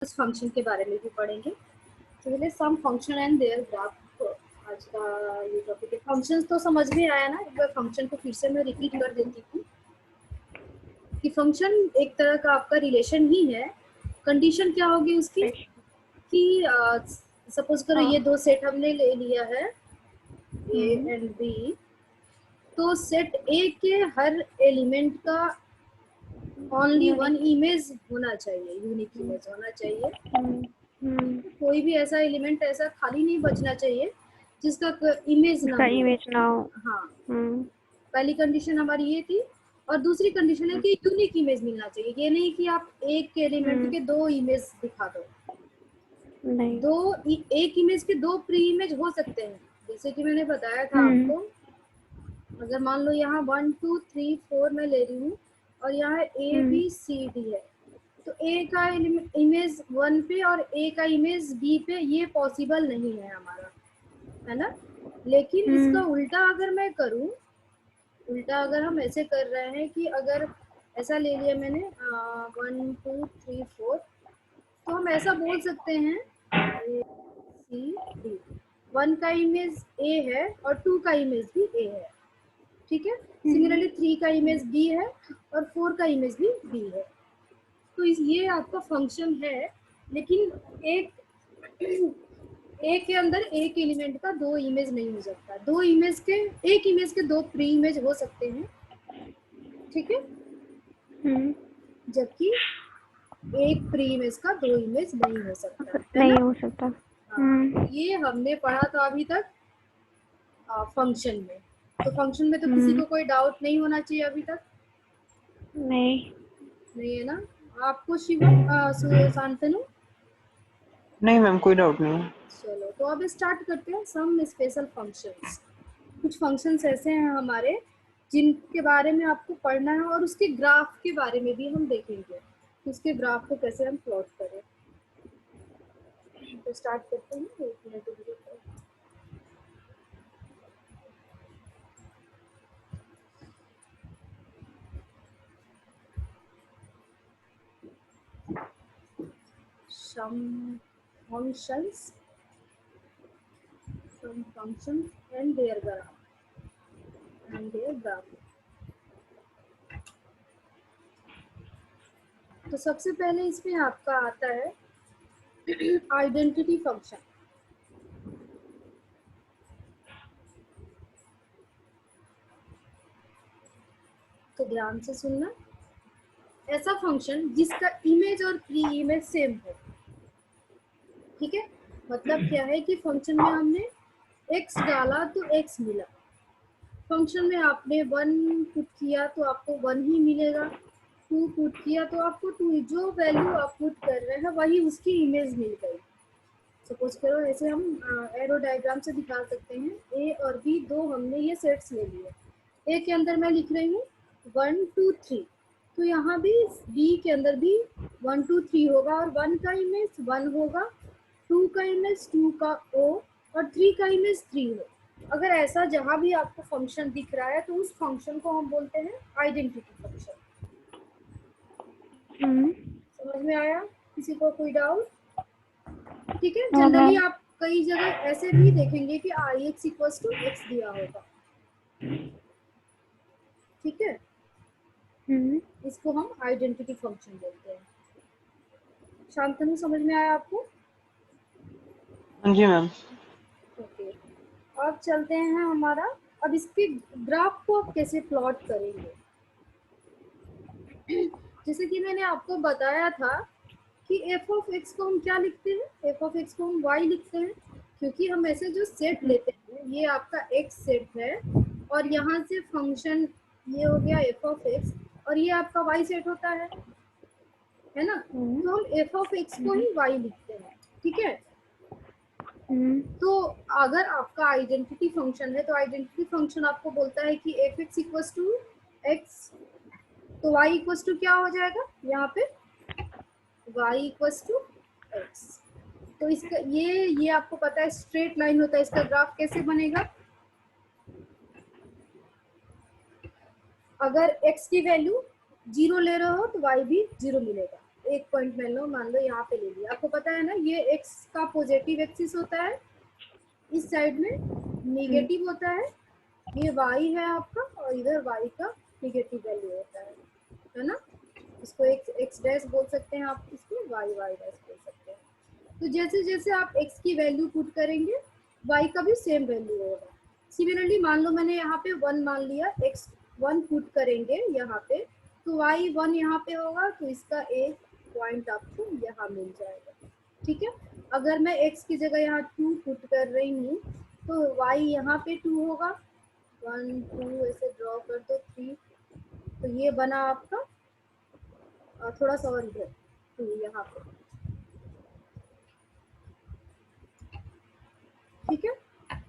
उस फंक्शन के बारे में भी पढ़ेंगे। तो पहले सम फंक्शन एंड देयर ग्राफ। आज का ये टॉपिक है। फंक्शंस तो समझ में आया ना, एक बार फंक्शन को फिर से मैं रिपीट कर देती हूँ कि फंक्शन एक तरह का आपका रिलेशन ही है। कंडीशन क्या होगी उसकी कि सपोज करो ये दो सेट हमने ले लिया है ए एंड बी, तो सेट ए के हर एलिमेंट का ओनली वन इमेज होना चाहिए, यूनिक इमेज होना चाहिए। कोई भी ऐसा एलिमेंट ऐसा खाली नहीं बचना चाहिए जिसका इमेज ना हो। हाँ, पहली कंडीशन हमारी ये थी। और दूसरी कंडीशन है कि यूनिक इमेज मिलना चाहिए। ये नहीं कि आप एक एलिमेंट के दो इमेज दिखा दो। एक इमेज के दो प्री इमेज हो सकते हैं, जैसे कि मैंने बताया था आपको। अगर मान लो यहाँ 1 2 3 4 मैं ले रही हूँ और यहाँ ए बी सी डी है, तो ए का इमेज 1 पे और ए का इमेज बी पे ये पॉसिबल नहीं है हमारा, है ना। लेकिन इसका उल्टा अगर मैं करूँ, उल्टा अगर हम ऐसे कर रहे हैं कि अगर ऐसा ले लिया मैंने 1 2 3 4, तो हम ऐसा बोल सकते हैं ए सी डी, 1 का इमेज ए है और 2 का इमेज भी ए है, ठीक है। सिमिलरली 3 का इमेज बी है और 4 का इमेज भी बी है। तो ये आपका फंक्शन है, लेकिन एक के अंदर एक एलिमेंट का दो इमेज नहीं हो सकता। दो इमेज के, एक इमेज के दो प्री इमेज हो सकते हैं, ठीक है, जबकि एक प्री इमेज का दो इमेज नहीं हो सकता, है ना। हो सकता। हाँ, ये हमने पढ़ा था अभी तक फंक्शन में। तो फंक्शन में तो किसी को कोई डाउट नहीं होना चाहिए अभी तक। नहीं है ना। आपको शिवम शांतनु? नहीं मैम, कोई डाउट नहीं है। चलो, तो अब स्टार्ट करते हैं सम स्पेशल फंक्शंस। कुछ फंक्शंस ऐसे हैं हमारे जिनके बारे में आपको पढ़ना है, और उसके ग्राफ के बारे में भी हम देखेंगे, उसके ग्राफ को कैसे हम प्लॉट करें। तो स्टार्ट करते हैं, 1 मिनट रुको। some functions and their graph। तो सबसे पहले इसमें आपका आता है आइडेंटिटी फंक्शन। तो ध्यान से सुनना, ऐसा फंक्शन जिसका इमेज और प्री इमेज सेम हो, ठीक है। मतलब क्या है कि फंक्शन में हमने x डाला तो x मिला, फंक्शन में आपने 1 पुट किया तो आपको 1 ही मिलेगा, 2 पुट किया तो आपको 2, जो वैल्यू आप पुट कर रहे हैं वही उसकी इमेज मिल गई। सपोज करो ऐसे हम एरो डायग्राम से दिखा सकते हैं, ए और बी दो हमने ये सेट्स ले लिए। ए के अंदर मैं लिख रही हूँ 1 2 3, तो यहाँ भी बी के अंदर भी 1 2 3 होगा, और 1 का इमेज 1 होगा, 2 का इमेज 2 का ओ, और 3 का इमेज 3 हो। अगर ऐसा जहाँ भी आपको फंक्शन दिख रहा है तो उस फंक्शन को हम बोलते हैं आइडेंटिटी फंक्शन। समझ में आया? किसी को कोई डाउट? ठीक है। जनरली आप कई जगह ऐसे भी देखेंगे कि ix इक्वल्स टू x दिया होगा, ठीक है। इसको हम आइडेंटिटी फंक्शन बोलते हैं। शांतनु, समझ में आया आपको? हाँ जी मैम। ओके, अब चलते हैं हमारा, अब इसके ग्राफ को आप कैसे प्लॉट करेंगे। जैसे कि मैंने आपको बताया था कि f ऑफ x को हम क्या लिखते हैं, f ऑफ x को हम y लिखते हैं, क्योंकि हम ऐसे जो सेट लेते हैं, ये आपका x सेट है और यहाँ से फंक्शन ये हो गया f ऑफ x, और ये आपका y सेट होता है ना। तो हम f ऑफ x को ही y लिखते हैं, ठीक है। तो अगर आपका आइडेंटिटी फंक्शन है तो आइडेंटिटी फंक्शन आपको बोलता है कि f x equals to x, तो y इक्वल्स टू क्या हो जाएगा यहाँ पे, y इक्वल्स टू एक्स। तो इसका ये आपको पता है स्ट्रेट लाइन होता है, इसका ग्राफ कैसे बनेगा। अगर x की वैल्यू 0 ले रहे हो तो y भी 0 मिलेगा, एक पॉइंट मान लो यहाँ पे ले लिया। आपको पता है ना ये x का पॉजिटिव एक्सिस होता है, इस साइड में नेगेटिव होता है, ये y है आपका और इधर y का नेगेटिव वैल्यू होता है ना। इसको x डैश बोल सकते हैं आप, इसको y डैश बोल सकते हैं। तो जैसे जैसे आप x की वैल्यू पुट करेंगे y का भी सेम वैल्यू होगा। सिमिलरली मान लो मैंने यहाँ पे 1 मान लिया, x 1 पुट करेंगे यहाँ पे तो y 1 यहाँ पे होगा, तो इसका एक पॉइंट आपको यहाँ मिल जाएगा। ठीक है, अगर मैं x की जगह यहाँ 2 पुट कर रही हूँ तो y यहाँ पे 2 होगा, 1 2 ऐसे ड्रॉ कर दो 3, तो ये बना आपका थोड़ा सा और इधर 2 यहाँ पे। ठीक है,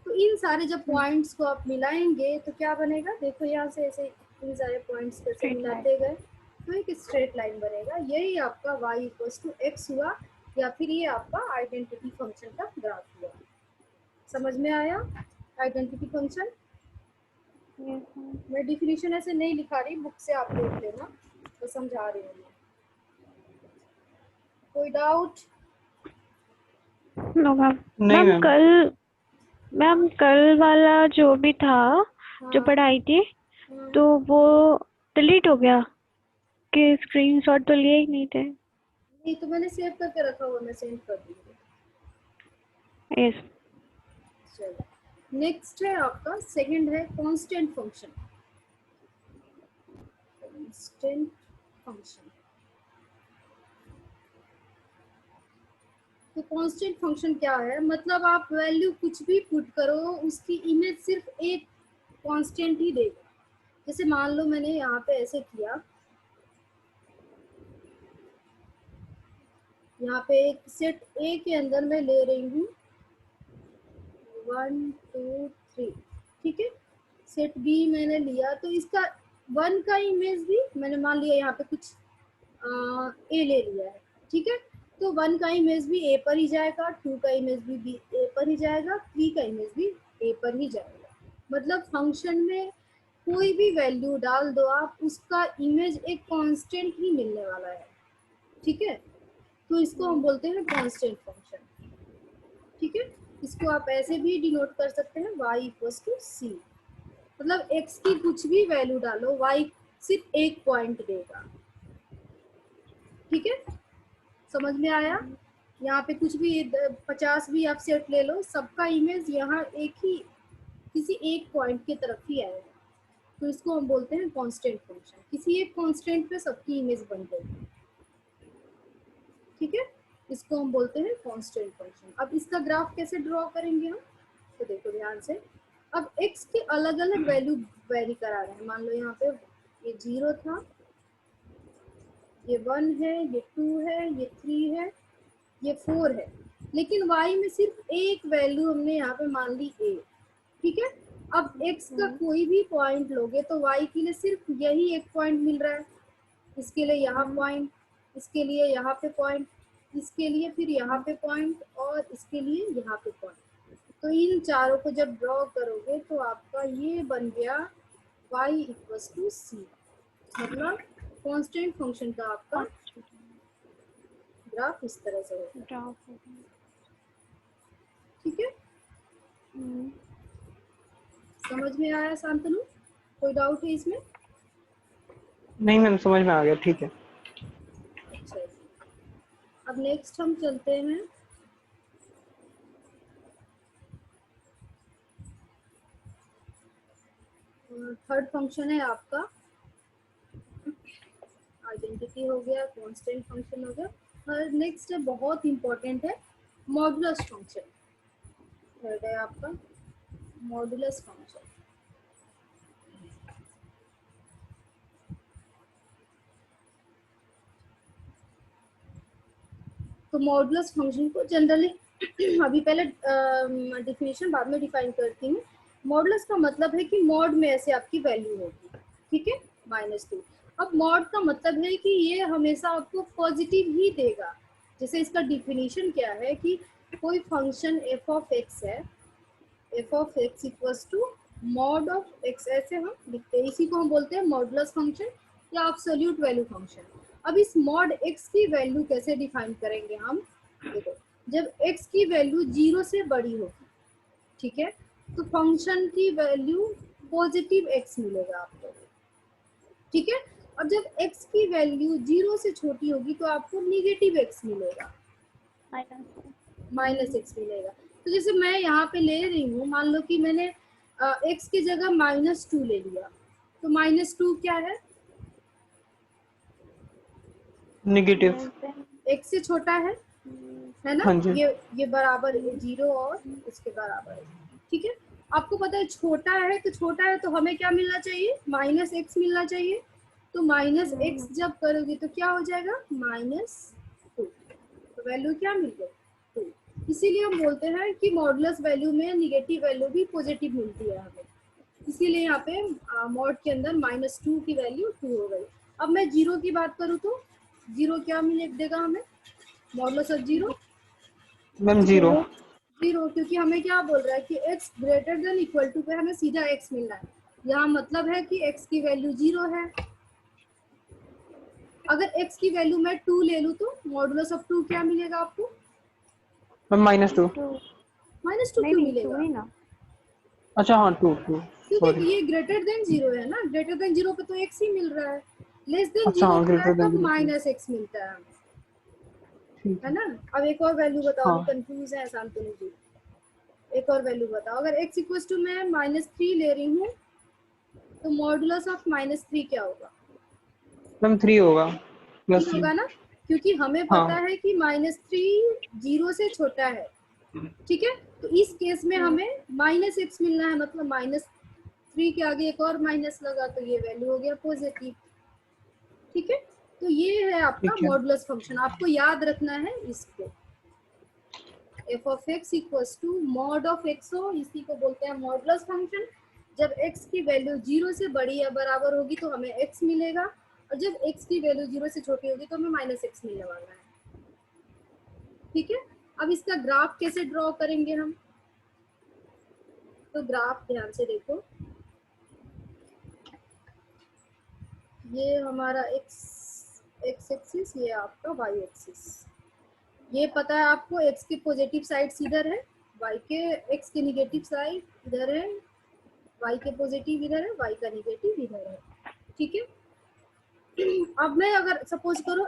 तो इन सारे जब पॉइंट्स को आप मिलाएंगे तो क्या बनेगा, देखो यहाँ से ऐसे इन सारे पॉइंट्स को ऐसे मिलाते गए तो एक स्ट्रेट लाइन बनेगा। यही आपका y इक्वल्स टू x हुआ, या फिर ये आपका आइडेंटिटी फंक्शन का ग्राफ हुआ। समझ में आया आइडेंटिटी फंक्शन? मैं डिफिनीशन ऐसे नहीं लिखा रही, बुक से आप देख लेना, तो समझा रही हूँ। कोई डाउट? No ma'am. नहीं मैम। मैम कल वाला जो भी था, जो पढ़ाई थी, तो वो डिलीट हो गया कि स्क्रीनशॉट तो लिए ही नहीं थे। नहीं तो मैंने सेव करके रखा हुआ, मैं सेंड कर दूंगी। यस। चलो नेक्स्ट है आपका सेकंड है कांस्टेंट फंक्शन। कांस्टेंट फंक्शन, तो कांस्टेंट फंक्शन क्या है, मतलब आप वैल्यू कुछ भी पुट करो उसकी इमेज सिर्फ एक कांस्टेंट ही देगा। जैसे मान लो मैंने यहाँ पे ऐसे किया, यहाँ पे एक सेट ए के अंदर मैं ले रही हूँ 1 2 3, ठीक है। सेट बी मैंने लिया तो इसका 1 का इमेज भी मैंने मान लिया यहाँ पे कुछ ए ले लिया है, ठीक है। तो 1 का इमेज भी ए पर ही जाएगा, 2 का इमेज भी ए पर ही जाएगा, 3 का इमेज भी ए पर ही जाएगा। मतलब फंक्शन में कोई भी वैल्यू डाल दो आप, उसका इमेज एक कांस्टेंट ही मिलने वाला है, ठीक है। तो इसको हम बोलते हैं कांस्टेंट फंक्शन, ठीक है। इसको आप ऐसे भी डिनोट कर सकते हैं y इक्वल्स टू सी, मतलब x की कुछ भी वैल्यू डालो y सिर्फ एक पॉइंट देगा, ठीक है। समझ में आया? यहाँ पे कुछ भी 50 भी आप सेट ले लो, सबका इमेज यहाँ एक ही किसी एक पॉइंट की तरफ ही आएगा, तो इसको हम बोलते हैं कांस्टेंट फंक्शन। किसी एक कांस्टेंट पे सबकी इमेज बन गई, ठीक है। इसको हम बोलते हैं कांस्टेंट फंक्शन। अब इसका ग्राफ कैसे ड्रॉ करेंगे हम, तो देखो ध्यान से। अब x के अलग अलग वैल्यू वेरी करा रहे हैं, मान लो यहाँ पे ये 0 था, ये 1 है, ये 2 है, ये 3 है, ये 4 है, लेकिन y में सिर्फ एक वैल्यू हमने यहाँ पे मान ली a, ठीक है। अब x का कोई भी पॉइंट लोगे तो y के लिए सिर्फ यही एक पॉइंट मिल रहा है, इसके लिए यहाँ पॉइंट, इसके लिए यहाँ पे पॉइंट, इसके लिए फिर यहाँ पे पॉइंट, और इसके लिए यहाँ पे पॉइंट। तो इन चारों को जब ड्रॉ करोगे तो आपका ये बन गया y इक्वल्स टू सी, मतलब कांस्टेंट फंक्शन का आपका ग्राफ इस तरह से होगा, ठीक है। समझ में आया शांतनु? कोई डाउट है इसमें? नहीं मैम, समझ में आ गया, ठीक है। अच्छा, अब नेक्स्ट हम चलते हैं थर्ड फंक्शन है आपका आइडेंटिटी हो गया, कांस्टेंट फंक्शन हो गया। और नेक्स्ट है बहुत इंपॉर्टेंट है मॉडुलस फंक्शन। थर्ड है आपका मॉडुलस फंक्शन। तो मॉडुलस फंक्शन को जनरली अभी पहले डिफिनेशन बाद में डिफाइन करती हूँ। मॉडुलस का मतलब है कि मॉड में ऐसे आपकी वैल्यू होगी, ठीक है, -2। अब मॉड का मतलब है कि ये हमेशा आपको पॉजिटिव ही देगा। जैसे इसका डिफिनेशन क्या है कि कोई फंक्शन f ऑफ x है, f of x equals to mod of x, ऐसे हम लिखते हैं। इसी को हम बोलते हैं मॉडुलस फंक्शन या एब्सोल्यूट वैल्यू फंक्शन। अब इस मॉड x की वैल्यू कैसे डिफाइन करेंगे हम? देखो, जब x की वैल्यू 0 से बड़ी होगी, ठीक है, तो फंक्शन की वैल्यू पॉजिटिव x मिलेगा आपको, ठीक है। और जब x की वैल्यू 0 से छोटी होगी तो आपको निगेटिव x मिलेगा, माइनस x मिलेगा। तो जैसे मैं यहाँ पे ले रही हूँ, मान लो कि मैंने x की जगह -2 ले लिया, तो -2 क्या है? नेगेटिव। x से छोटा है ना? हाँ जी। ये बराबर है 0 और इसके बराबर है, ठीक है। आपको पता है छोटा है, तो छोटा है तो हमें क्या मिलना चाहिए? -x मिलना चाहिए। तो -x जब करोगे तो क्या हो जाएगा? -2। तो वैल्यू क्या मिल गई? 2। इसीलिए हम बोलते हैं कि मॉडुलस वैल्यू में निगेटिव वैल्यू भी पॉजिटिव मिलती है हमें, इसीलिए यहाँ पे मॉड के अंदर -2 की वैल्यू 2 हो गई। अब मैं 0 की बात करूँ तो 0 क्या मिले देगा हमें? Modulus of 0 ma'am 0। 0, क्योंकि हमें क्या बोल रहा है कि x greater than equal to पे हमें सीधा x मिल रहा है। यहाँ मतलब है कि x की वैल्यू 0 है। अगर x की वैल्यू मैं 2 ले लूँ तो मॉडुलस ऑफ 2 क्या मिलेगा आपको? मैम -2। -2 क्यों मिलेगा? ना। अच्छा हाँ 2 क्योंकि सॉरी। ये ग्रेटर देन 0 है ना, ग्रेटर देन 0 पे तो x ही मिल रहा है, लेस देन अच्छा 0 हाँ, होता है ग्रेटर देन तब 0। -x मिलता है हमें, ठीक है है। ना। अब एक और वैल्यू बताओ, अभी हाँ कंफ्यूज है शांतनु जी, एक और वैल्यू बताओ। अगर x इक्वल टू मैं -3 ले रही हूँ तो मॉडुलस ऑफ -3 क्या होगा? मैम 3 होगा, 3 +3। होगा ना, क्योंकि हमें पता हाँ है कि -3 0 से छोटा है, ठीक है। तो इस केस में हमें -x मिलना है, मतलब -3 के आगे एक और माइनस लगा तो ये वैल्यू हो गया पॉजिटिव, ठीक है। तो ये है आपका ठीक है। मॉडुलस फंक्शन, आपको याद रखना है इसको। f of x equals to mod of x हो, इसी को बोलते हैं मॉडुलस फंक्शन। जब x की वैल्यू 0 से बड़ी या बराबर होगी तो हमें x मिलेगा, और जब x की वैल्यू 0 से छोटी होगी तो हमें -x मिलने वाला है, ठीक है। अब इसका ग्राफ कैसे ड्रॉ करेंगे हम? तो ग्राफ ध्यान से देखो, ये हमारा x एक्सिस, ये आपका y एक्सिस। ये पता है आपको, x की पॉजिटिव साइड इधर है, y के x की नेगेटिव साइड इधर है, y के पॉजिटिव इधर है, y का नेगेटिव इधर है, ठीक है। अब मैं अगर सपोज करो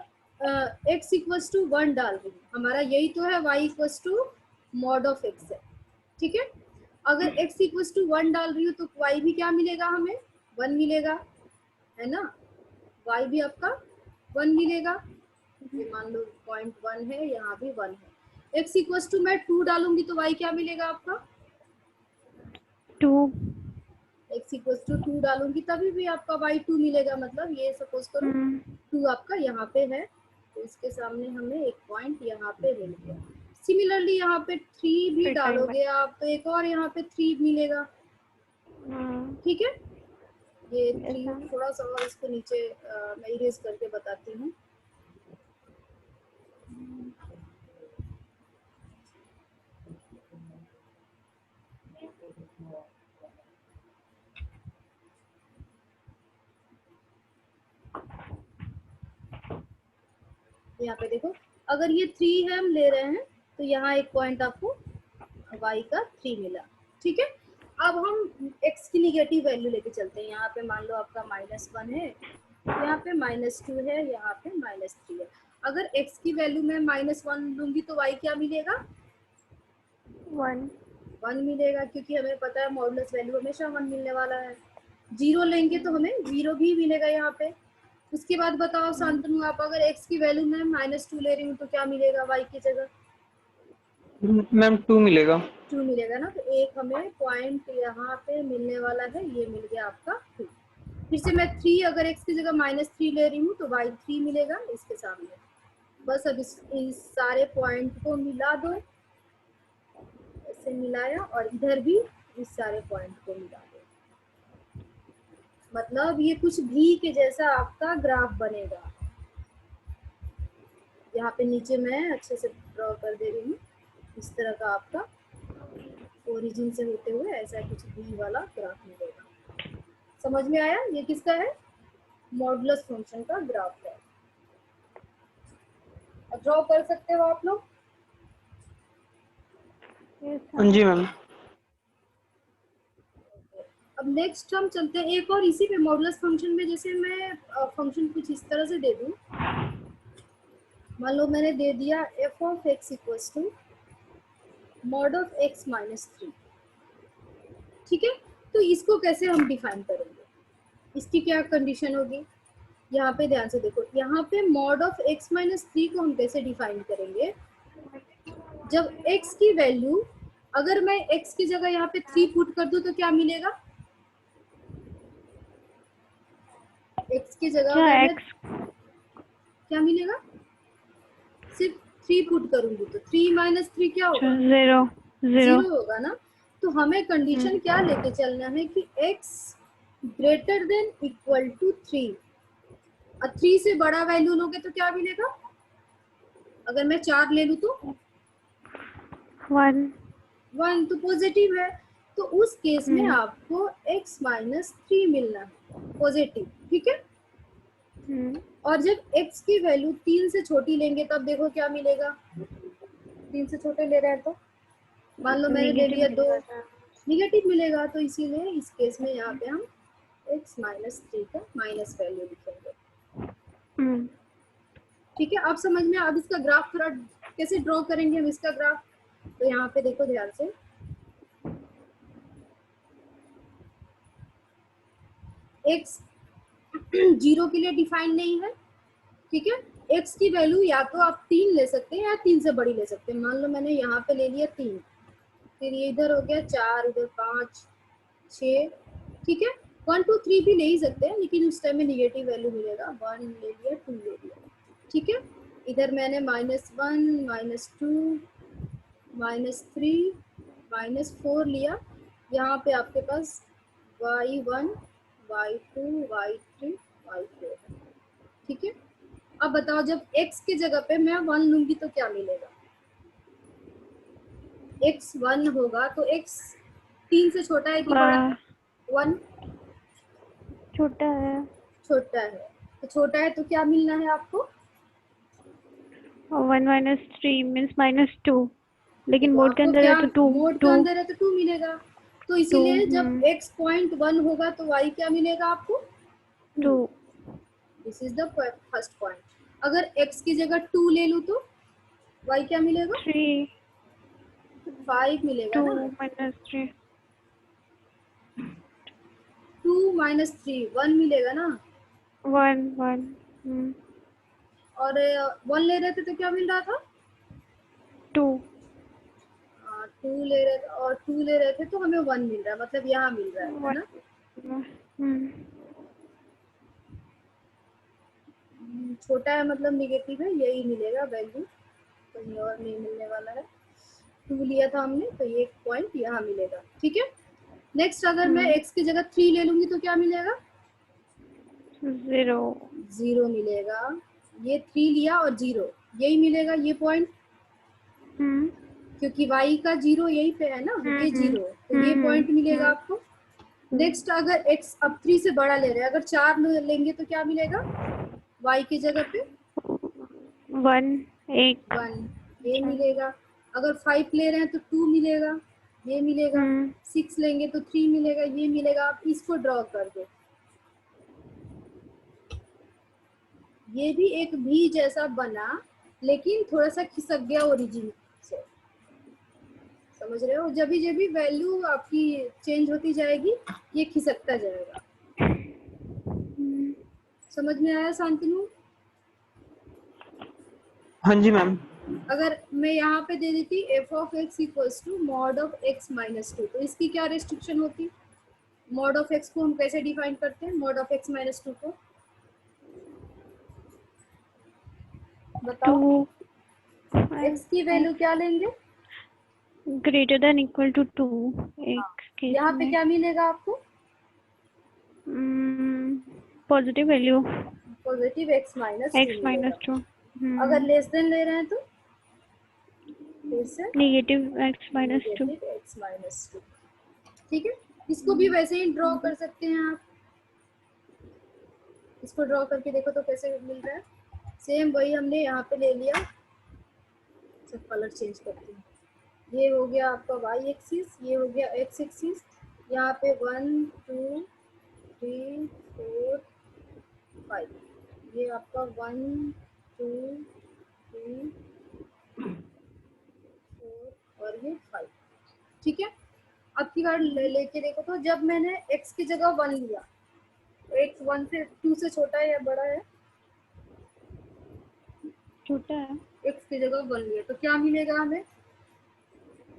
x इक्वल्स टू 1 डाल रही हूँ, हमारा यही तो है y equals to mod of x है, ठीक है। अगर x इक्वल्स टू 1 डाल रही हूँ तो y भी क्या मिलेगा हमें? 1 मिलेगा, है ना। y भी आपका 1 मिलेगा, ये मान लो 0.1 है, यहाँ भी 1 है। x इक्वल्स टू मैं 2 डालूंगी तो y क्या मिलेगा आपका? 2। x इक्वल्स टू 2 डालूंगी तभी भी आपका y 2 मिलेगा, मतलब ये सपोज करो 2 आपका यहाँ पे है, तो इसके सामने हमें एक पॉइंट यहाँ पे मिल गया। सिमिलरली यहाँ पे 3 भी डालोगे आप तो एक और यहाँ पे 3 मिलेगा, ठीक है। ये 3 थोड़ा सा और इसको नीचे मैं इरेज करके बताती हूँ। यहाँ पे देखो, अगर ये 3 है हम ले रहे हैं तो यहाँ एक पॉइंट आपको y का 3 मिला, ठीक है। अब हम x की निगेटिव वैल्यू लेके चलते हैं। यहाँ पे मान लो आपका -1 है, यहाँ पे -2 है, यहाँ पे -3 है। अगर x की वैल्यू मैं -1 लूंगी तो y क्या मिलेगा? 1 मिलेगा, क्योंकि हमें पता है मॉडुलस वैल्यू हमेशा 1 मिलने वाला है। 0 लेंगे तो हमें 0 भी मिलेगा यहाँ पे। उसके बाद बताओ शांतनु, आप अगर x की वैल्यू में -2 ले रही हूँ तो क्या मिलेगा y की जगह? मैम 2 मिलेगा। 2 मिलेगा ना, तो एक हमें पॉइंट यहाँ पे मिलने वाला है, ये मिल गया आपका 2। फिर से मैं 3 अगर x की जगह -3 ले रही हूँ तो y 3 मिलेगा इसके सामने। बस अब इस सारे पॉइंट को मिला दो, ऐसे मिलाया, और इधर भी इस सारे पॉइंट को मिला दो, मतलब ये कुछ भी के जैसा आपका ग्राफ बनेगा। यहाँ पे नीचे मैं अच्छे से ड्रॉ कर दे रही हूँ, इस तरह का आपका ओरिजिन से होते हुए ऐसा कुछ भी वाला ग्राफ मिलेगा। समझ में आया? ये किसका है? मॉडुलस फंक्शन का ग्राफ है। ड्रॉ कर सकते हो आप लोग? हाँ जी मैम। अब नेक्स्ट हम चलते हैं एक और इसी पे मॉडुलस फंक्शन में। जैसे मैं फंक्शन कुछ इस तरह से दे दूं, मान लो मैंने दे दिया f of x equals to mod of x minus 3। ठीक है, तो इसको कैसे हम डिफाइन करेंगे, इसकी क्या कंडीशन होगी? यहाँ पे ध्यान से देखो, यहाँ पे मॉड ऑफ एक्स माइनस 3 को हम कैसे डिफाइन करेंगे? जब x की वैल्यू, अगर मैं x की जगह यहाँ पे 3 पुट कर दूं तो क्या मिलेगा? x की जगह क्या अगर मैं एक्स? क्या मिलेगा? सिर्फ 3 पुट करूंगी तो 3 माइनस 3 क्या होगा? 0 0। 0 होगा ना। तो हमें कंडीशन क्या लेके चलना है कि x greater than equal to 3, और 3 से बड़ा वैल्यू लोगे तो क्या मिलेगा? अगर मैं 4 ले लूं तो 1 1 तो पॉजिटिव है। तो उस केस में आपको x माइनस 3 मिलना है पॉजिटिव। ठीक है, और जब x की वैल्यू 3 से छोटी लेंगे तब देखो क्या मिलेगा? 3 से छोटे ले रहे हैं तो मान लो मैंने दे दिया 2, निगेटिव मिलेगा। तो इसीलिए इस केस में यहाँ पे हम x माइनस 3 का माइनस वैल्यू लिखेंगे। ठीक है, अब समझ में। अब इसका ग्राफ थोड़ा कैसे ड्रॉ करेंगे हम इसका ग्राफ, तो यहाँ पे देखो ध्यान से, x 0 के लिए डिफाइंड नहीं है। ठीक है, x की वैल्यू या तो आप 3 ले सकते हैं या 3 से बड़ी ले सकते हैं। मान लो मैंने यहाँ पे ले लिया 3, फिर ये इधर हो गया 4, इधर 5, 6। ठीक है, 1 2 3 भी ले ही सकते हैं, लेकिन उस टाइम में निगेटिव वैल्यू मिलेगा। 1 ले लिया, 2 ले लिया। ठीक है, इधर मैंने -1, -2, -3, -4 लिया। यहाँ पे आपके पास y1, y2, y3, y4 है। ठीक है, अब बताओ जब x की जगह पे मैं 1 लूंगी तो क्या मिलेगा? x 1 होगा तो x 3 से छोटा है कि बड़ा है? 1 छोटा है। छोटा है, तो छोटा है तो क्या मिलना है आपको? 1 माइनस 3 मीन्स -2, लेकिन मोड के आपको अंदर क्या है तो 2 मोड के 2 अंदर है तो 2 मिलेगा। तो इसीलिए जब x पॉइंट 1 होगा तो y क्या मिलेगा आपको? 2। This is the first point. अगर x की जगह 2 ले लूं तो y क्या मिलेगा? 3 5 मिलेगा 2 ना। माइनस 3 2 माइनस 3 1 मिलेगा ना। 1 1 और 1 ले रहे थे तो क्या मिल रहा था? 2 2 ले रहे थे, और 2 ले रहे थे तो हमें 1 मिल रहा है, मतलब यहाँ मिल रहा है ना। छोटा है मतलब निगेटिव है, यही मिलेगा वैल्यू, कहीं और नहीं मिलने वाला है। 2 लिया था हमने तो ये पॉइंट यहाँ मिलेगा। ठीक है, नेक्स्ट अगर मैं x की जगह 3 ले लूंगी तो क्या मिलेगा? 0 मिलेगा। ये 3 लिया और 0, यही मिलेगा ये पॉइंट, क्योंकि y का 0 यही पे है ना, ये 0, तो ये पॉइंट मिलेगा आपको। नेक्स्ट अगर x अब 3 से बड़ा ले रहे हैं, अगर 4 लेंगे तो क्या मिलेगा y की जगह पे? 1 ये मिलेगा। अगर 5 ले रहे हैं तो 2 मिलेगा, ये मिलेगा। 6 लेंगे तो 3 मिलेगा, ये मिलेगा। आप इसको ड्रॉ कर दो, ये भी एक भी जैसा बना, लेकिन थोड़ा सा खिसक गया ओरिजिन से। समझ रहे हो, जब भी वैल्यू आपकी चेंज होती जाएगी ये खिसकता जाएगा। समझ में आया शांतनु? हाँ जी मैम। अगर मैं यहाँ पे दे देती f of x equals to mod of x minus 2, तो इसकी क्या रेस्ट्रिक्शन होती? मॉड ऑफ एक्स को हम कैसे डिफाइन करते हैं? मॉड ऑफ एक्स माइनस 2 को बताओ। एक्स की वैल्यू क्या लेंगे? Greater than equal to 2। यहाँ पे क्या मिलेगा आपको? Positive value, positive x minus -2। अगर लेस देन ले रहे हैं तो नेगेटिव x -2। ठीक है, इसको भी वैसे ही ड्रॉ कर सकते हैं आप। इसको ड्रॉ करके देखो तो कैसे मिल रहा है। सेम वही हमने यहाँ पे ले लिया, सब कलर चेंज करती हूँ। ये हो गया आपका वाई एक्सिस, ये हो गया एक्स एक्सिस। यहाँ पे 1 2 3 4 5, ये आपका 1 2 3 4 और ये 5। ठीक है, अब की बार लेके देखो तो जब मैंने x की जगह 1 लिया तो x 1 से 2 से छोटा है या बड़ा है? छोटा है। x की जगह 1 लिया तो क्या मिलेगा हमें?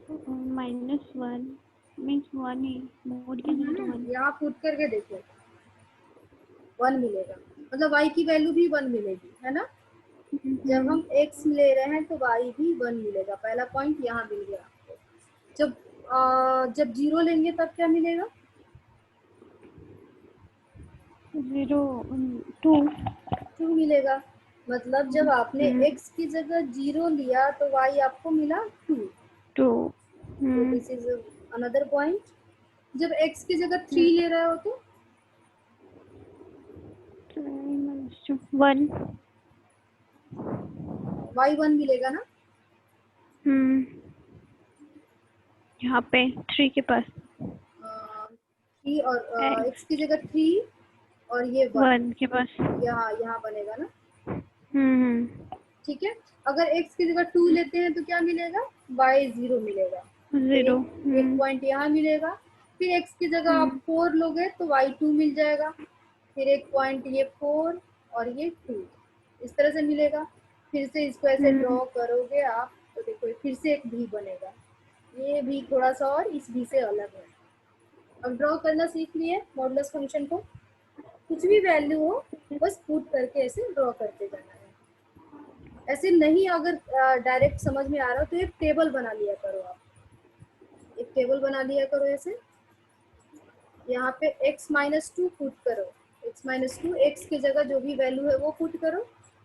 -1 मीन्स 1 ही, मोड की जगह तो 1। यहाँ पुट करके देखो 1 मिलेगा, मतलब y की वैल्यू भी 1 मिलेगी, है ना? जब हम x ले रहे हैं तो y भी 1 मिलेगा। पहला पॉइंट यहाँ मिल गया आपको। जब 0 लेंगे तब क्या मिलेगा? 0 2 2 मिलेगा। मतलब जब आपने x की जगह 0 लिया तो y आपको मिला 2। 2 दिस इज अनदर पॉइंट। जब x की जगह 3 ले रहे हो तो 1 y 1 मिलेगा ना? यहाँ पे 3 के पास 3 और x की जगह 3 और ये 1 1 के पास। यहाँ बनेगा ना? हम्म ठीक है, अगर x की जगह 2 लेते हैं तो क्या मिलेगा? y 0 मिलेगा। तो 0 एक पॉइंट यहाँ मिलेगा। फिर x की जगह आप 4 लोगे तो y 2 मिल जाएगा। फिर एक पॉइंट ये 4 और ये 2 इस तरह से मिलेगा। फिर से इसको ऐसे ड्रॉ करोगे आप तो देखो फिर से एक भी बनेगा। ये भी थोड़ा सा और इस भी से अलग है। अब ड्रॉ करना सीख लिए मॉडुलस फंक्शन को। कुछ भी वैल्यू हो बस पुट करके ऐसे ड्रॉ करते जाना है। ऐसे नहीं, अगर डायरेक्ट समझ में आ रहा हो तो एक टेबल बना लिया करो आप। एक टेबल बना लिया करो ऐसे। यहाँ पे x-2 पुट करो। x-2 x की जगह जो भी वैल्यू है वो पुट करो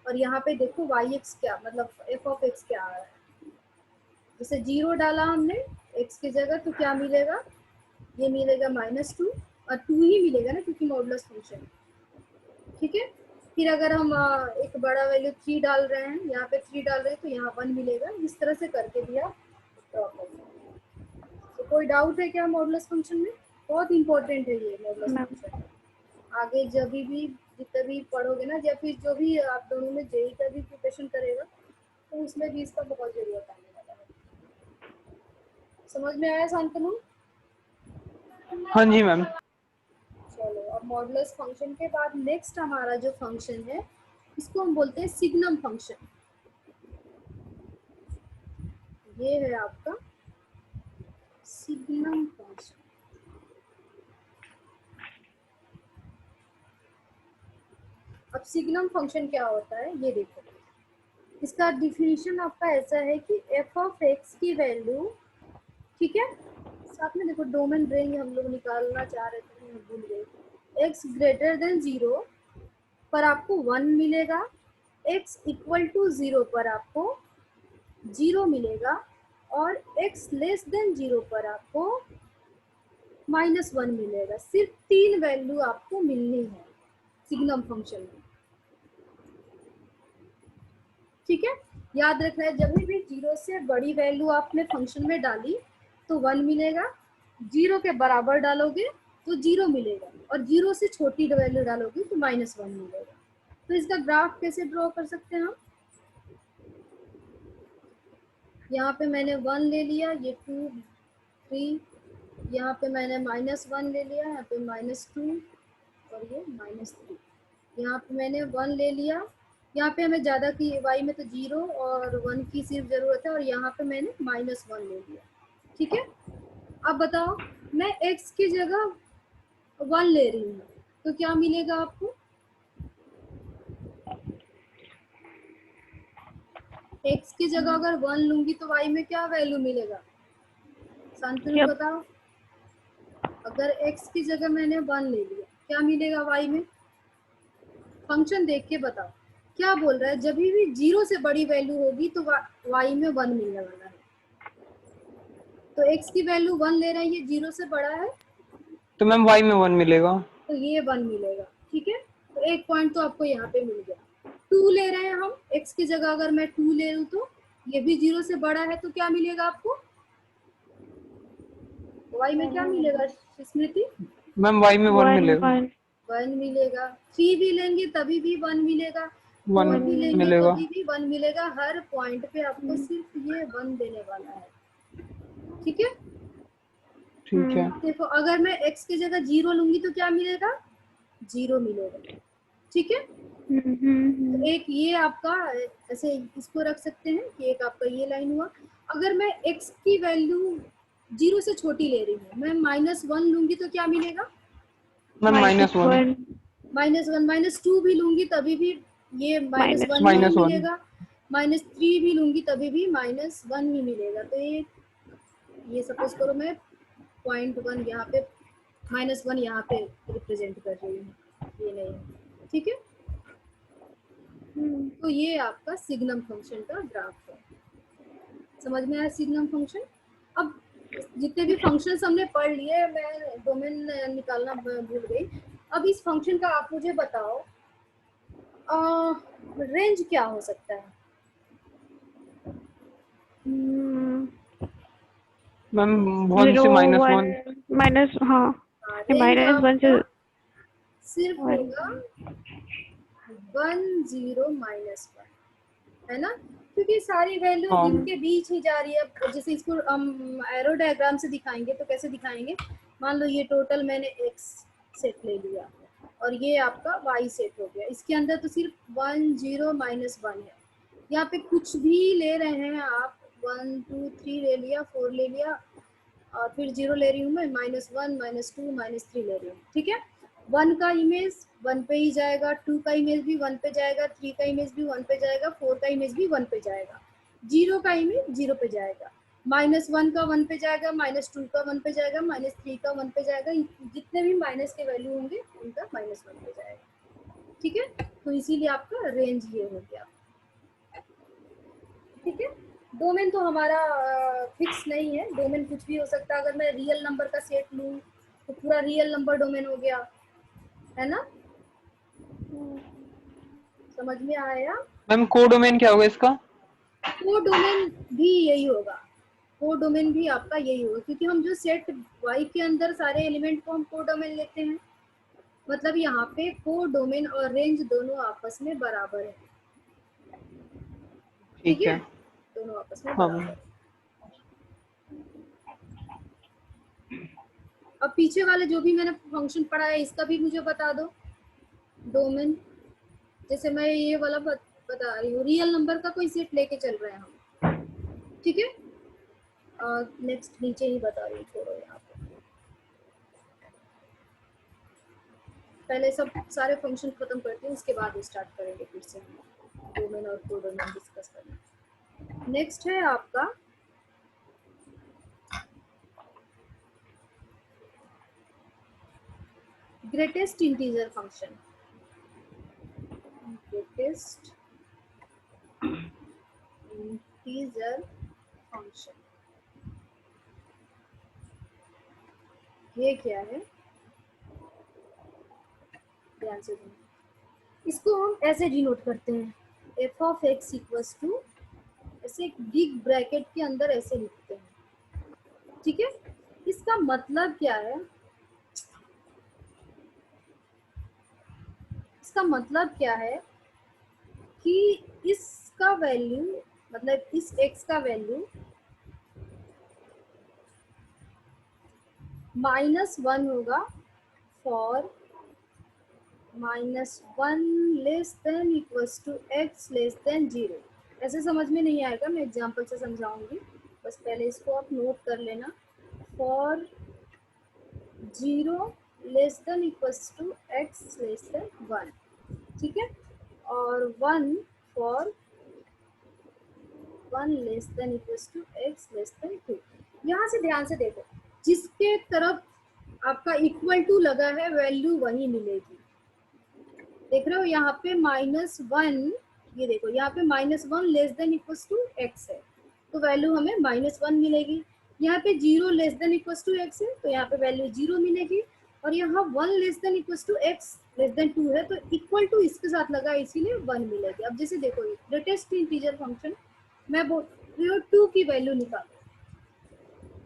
और यहाँ पे देखो yx क्या मतलब f(x) क्या आ रहा है। जैसे 0 डाला हमने x की जगह तो क्या मिलेगा? ये मिलेगा -2 और 2 ही मिलेगा ना क्योंकि मॉडुलस फंक्शन। ठीक है, फिर अगर हम एक बड़ा वैल्यू 3 डाल रहे हैं, यहाँ पे 3 डाल रहे हैं तो यहाँ 1 मिलेगा। इस तरह से करके भी आप ड्रॉ कर सकते हैं। तो कोई डाउट है क्या मॉडुलस फंक्शन में? बहुत इंपॉर्टेंट है ये मॉडुलस फंक्शन। आगे जब भी जितना भी पढ़ोगे ना या फिर जो भी आप दोनों में जेई का भी प्रिपरेशन करेगा तो उसमें भी इसका बहुत जरूरत आने वाला है। समझ में आया शांतनु? हाँ जी मैम। चलो, अब मॉडुलस फंक्शन के बाद नेक्स्ट हमारा जो फंक्शन है इसको हम बोलते हैं सिग्नम फंक्शन। ये है आपका सिग्नम फंक्शन। अब सिग्नम फंक्शन क्या होता है ये देखो। इसका डिफिनीशन आपका ऐसा है कि f(x) की वैल्यू, ठीक है, साथ में देखो डोमेन रेंज हम लोग निकालना चाह रहे थे, हम भूल गए। x ग्रेटर देन 0 पर आपको 1 मिलेगा, x इक्वल टू 0 पर आपको 0 मिलेगा और x लेस देन 0 पर आपको -1 मिलेगा। सिर्फ 3 वैल्यू आपको मिलनी है सिग्नम फंक्शन में। ठीक है, याद रखना है जब भी 0 से बड़ी वैल्यू आपने फंक्शन में डाली तो 1 मिलेगा, 0 के बराबर डालोगे तो 0 मिलेगा और 0 से छोटी वैल्यू डालोगे तो -1 मिलेगा। तो इसका ग्राफ कैसे ड्रॉ कर सकते हैं हम? यहाँ पे मैंने 1 ले लिया, ये 2 3, यहाँ पे मैंने -1 ले लिया, यहाँ पे -2 और ये -3। यहाँ पे मैंने 1 ले लिया, यहाँ पे हमें ज़्यादा की y में तो 0 और 1 की सिर्फ ज़रूरत है और यहाँ पे मैंने -1 ले लिया। ठीक है, अब बताओ मैं x की जगह 1 ले रही हूँ तो क्या मिलेगा आपको? x की जगह अगर 1 लूंगी तो y में क्या वैल्यू मिलेगा? शांतनु बताओ। अगर x की जगह मैंने 1 ले लिया क्या मिलेगा y में? फंक्शन देख के बताओ क्या बोल रहा है। जब भी 0 से बड़ी वैल्यू होगी तो y में 1 मिलने वाला है। तो x की वैल्यू 1 ले रहे हैं, ये 0 से बड़ा है तो मैम y में 1 मिलेगा, तो ये 1 मिलेगा। ठीक है, तो एक पॉइंट तो आपको यहाँ पे मिल गया। 2 ले रहे हैं हम, x की जगह अगर मैं 2 ले लूँ तो ये भी 0 से बड़ा है तो क्या मिलेगा आपको? y में क्या मिलेगा स्मृति? मैम y में 1 वन मिलेगा। 1 मिलेगा। 3 भी लेंगे तभी भी 1 मिलेगा। 1 4 भी लेंगे मिलेगा। तभी भी 1 मिलेगा। हर पॉइंट पे आपको सिर्फ ये 1 देने वाला है। ठीक है, ठीक है। देखो अगर मैं x की जगह 0 लूंगी तो क्या मिलेगा? 0 मिलेगा। ठीक है, तो एक ये आपका ऐसे इसको रख सकते हैं कि एक आपका ये लाइन हुआ। अगर मैं x की वैल्यू 0 से छोटी ले रही हूँ, मैं -1 लूंगी तो क्या मिलेगा? मैम -1 -1 -2 भी लूंगी तभी भी ये -1 ही -1 मिलेगा। -3 भी लूंगी तभी भी -1 ही मिलेगा। तो ये सपोज करो मैं 0.1 यहाँ पे -1 यहाँ पे रिप्रेजेंट कर रही हूँ, ये नहीं है। ठीक है, तो ये आपका सिग्नम फंक्शन का ग्राफ है। समझ में आया सिग्नम फंक्शन? अब जितने भी फंक्शंस हमने पढ़ लिए, मैं डोमेन निकालना भूल गई। अब इस फंक्शन का आप मुझे बताओ रेंज क्या हो सकता है? मैम 1 से -1 माइनस, हाँ रेंज -1 से सिर्फ होगा 1 0 -1, है ना? क्योंकि सारी वैल्यू हाँ। इनके बीच ही जा रही है। जैसे इसको हम एरो डायग्राम से दिखाएंगे तो कैसे दिखाएंगे? मान लो ये टोटल मैंने x सेट ले लिया और ये आपका y सेट हो गया। इसके अंदर तो सिर्फ 1 0 -1 है। यहाँ पे कुछ भी ले रहे हैं आप, 1 2 3 ले लिया, 4 ले लिया और फिर 0 ले रही हूँ मैं, -1 -2 -3 ले रही हूँ। ठीक है, 1 का इमेज 1 पे ही जाएगा, 2 का इमेज भी 1 पे जाएगा, 3 का इमेज भी 1 पे जाएगा, 4 का इमेज भी 1 पे जाएगा, 0 का इमेज 0 पे जाएगा, -1 का 1 पे जाएगा, -2 का 1 पे जाएगा, -3 का 1 पे जाएगा। जितने भी माइनस के वैल्यू होंगे उनका -1 पे जाएगा। ठीक है, तो इसीलिए आपका रेंज ये हो गया। ठीक है, डोमेन तो हमारा फिक्स नहीं है, डोमेन कुछ भी हो सकता है। अगर मैं रियल नंबर का सेट लूँ तो पूरा रियल नंबर डोमेन हो गया, है ना? समझ में आया? मैम कोडोमेन क्या होगा इसका? को डोमेन भी यही होगा, को डोमेन भी आपका यही होगा, क्योंकि हम जो सेट y के अंदर सारे एलिमेंट को हम को डोमेन लेते हैं। मतलब यहाँ पे को डोमेन और रेंज दोनों आपस में बराबर है। ठीक है, दोनों आपस में हाँ बराबर मैम। है। अब पीछे वाले जो भी मैंने फंक्शन पढ़ा है इसका भी मुझे बता दो डोमेन। जैसे मैं ये वाला बता रही हूँ, रियल नंबर का कोई सेट लेके चल रहे हैं हम। ठीक है, नेक्स्ट नीचे ही बता रही हूँ, छोड़ो यहाँ पे। पहले सब सारे फंक्शन खत्म करते हैं, उसके बाद स्टार्ट करेंगे फिर से डोमेन और कोडोमेन डिस्कस करना। नेक्स्ट है आपका greatest integer function. Greatest integer function ये क्या है? ध्यान से सुनो। इसको हम ऐसे डिनोट करते हैं, f of x equals to, ऐसे एक बिग ब्रैकेट के अंदर ऐसे लिखते हैं। ठीक है, इसका मतलब क्या है? इसका मतलब क्या है कि इसका वैल्यू, मतलब इस x का वैल्यू -1 होगा for -1 less than equals to x less than 0। ऐसे समझ में नहीं आएगा, मैं एग्जांपल से समझाऊंगी, बस पहले इसको आप नोट कर लेना। For 0 less than equals to x less than 1। ठीक है, और 1 for 1 less than equals to x less than 2। यहाँ से ध्यान से देखो, जिसके तरफ आपका इक्वल टू लगा है वैल्यू वही मिलेगी। देख रहे हो यहाँ पे -1, ये देखो यहाँ पे -1 less than equals to x है तो वैल्यू हमें -1 मिलेगी। यहाँ पे 0 less than equals to x है तो यहाँ पे वैल्यू 0 मिलेगी। और यहाँ 1 less than equals to x less than 2 है तो इक्वल टू इसके साथ लगा है, इसीलिए 1 मिलेगी। अब जैसे देखो ग्रेटेस्ट इंटीजर फंक्शन, मैं रही हो 2 की वैल्यू निकालो।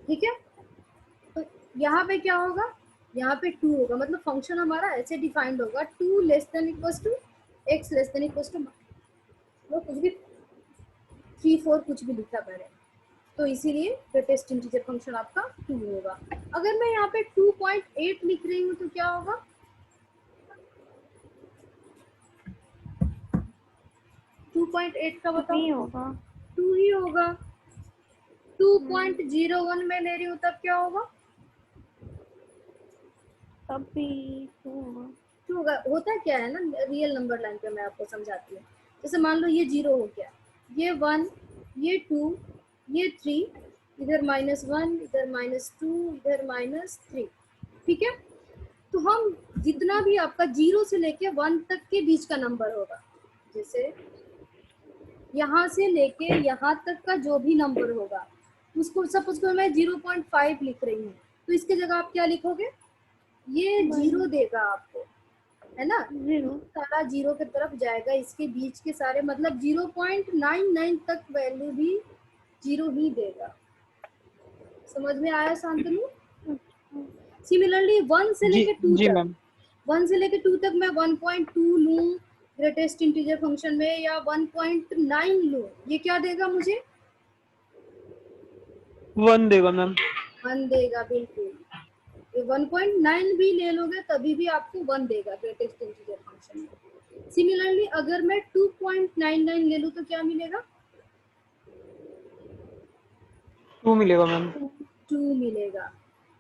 ठीक है, तो यहाँ पे क्या होगा, यहाँ पे 2 होगा, मतलब फंक्शन हमारा ऐसे डिफाइंड होगा 2 less than equal to x less than equal to कुछ भी 3 4 कुछ भी लिखा मैंने, तो इसीलिए ग्रेटेस्ट इंटीजर फंक्शन आपका 2 होगा। अगर मैं यहाँ पे 2.8 लिख रही हूँ तो क्या होगा, 2.8 का बताओ, नहीं होगा। 2 ही होगा। 2.01 में ले रही हूँ तब क्या होगा, तब भी 2 होगा। 2 होगा। होता क्या है ना, रियल नंबर लाइन पे मैं आपको समझाती हूँ। जैसे मान लो ये 0 हो गया, ये 1, ये 2, ये 3, इधर -1, इधर -2, इधर -3। ठीक है, तो हम जितना भी आपका 0 से लेके 1 तक के बीच का नंबर होगा, जैसे यहाँ से लेके यहाँ तक का जो भी नंबर होगा उसको, सपोज को मैं 0.5 लिख रही हूँ, तो इसके जगह आप क्या लिखोगे, ये 0 देगा आपको, है ना, 0 सारा 0 की तरफ जाएगा, इसके बीच के सारे मतलब 0.99 तक वैल्यू भी 0 ही देगा। समझ में आया शांतनु? सिमिलरली 1 से जी लेके 2 जी तक, मैम। 1 से लेके 2 तक मैं 1.2 लूँ ग्रेटेस्ट इंटीजर फंक्शन में, या 1.9 लूँ, ये क्या देगा मुझे, 1 देगा मैम। 1 देगा, बिल्कुल। ये 1.9 भी ले लोगे तभी भी आपको 1 देगा ग्रेटेस्ट इंटीजर फंक्शन में। सिमिलरली अगर मैं 2.99 ले लूँ तो क्या मिलेगा, 2 मिलेगा मैम। 2 मिलेगा।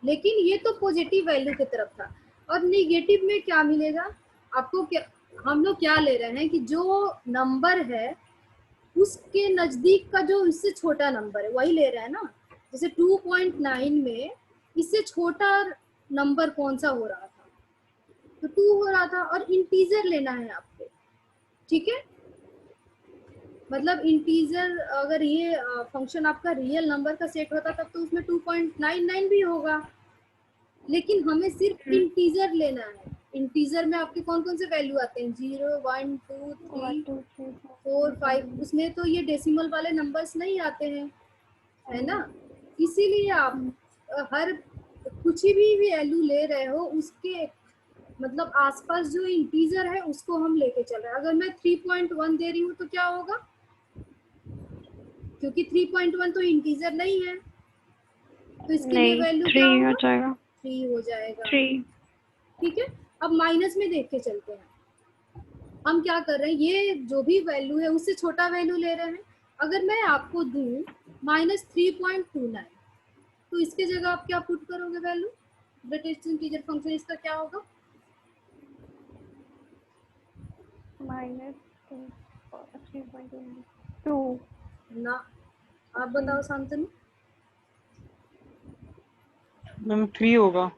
लेकिन ये तो पॉजिटिव वैल्यू की तरफ था, और नेगेटिव में क्या मिलेगा आपको, क्या हम लोग क्या ले रहे हैं कि जो नंबर है उसके नजदीक का जो इससे छोटा नंबर है वही ले रहे हैं ना। जैसे 2.9 में इससे छोटा नंबर कौन सा हो रहा था, तो 2 हो रहा था, और इंटीजर लेना है आपको। ठीक है, मतलब इंटीजर, अगर ये फंक्शन आपका रियल नंबर का सेट होता तब तो उसमें 2.99 भी होगा, लेकिन हमें सिर्फ इंटीजर लेना है। इंटीजर में आपके कौन कौन से वैल्यू आते हैं, 0 1 2 3 1 2 3 4 5, उसमें तो ये डेसिमल वाले नंबर्स नहीं आते हैं, है ना। इसीलिए आप हर कुछ भी वैल्यू ले रहे हो उसके मतलब आसपास जो इंटीजर है उसको हम लेके चल रहे हैं। अगर मैं 3.1 दे रही हूँ तो क्या होगा, क्योंकि 3.1 तो इंटीजर नहीं है, तो इसके लिए नहीं, वैल्यू 3 क्या हो होगा, जाएगा। 3 हो जाएगा। 3 ठीक है, अब माइनस में देख के चलते हैं, हम क्या कर रहे हैं, ये जो भी वैल्यू है उससे छोटा वैल्यू ले रहे हैं। अगर मैं आपको दूं -3.29, तो इसके जगह आप क्या पुट करोगे वैल्यू, ग्रेटेस्ट इंटीजर फंक्शन इसका क्या होगा, -3.2 ना, आप बताओ शांतनु। मैम 3 होगा।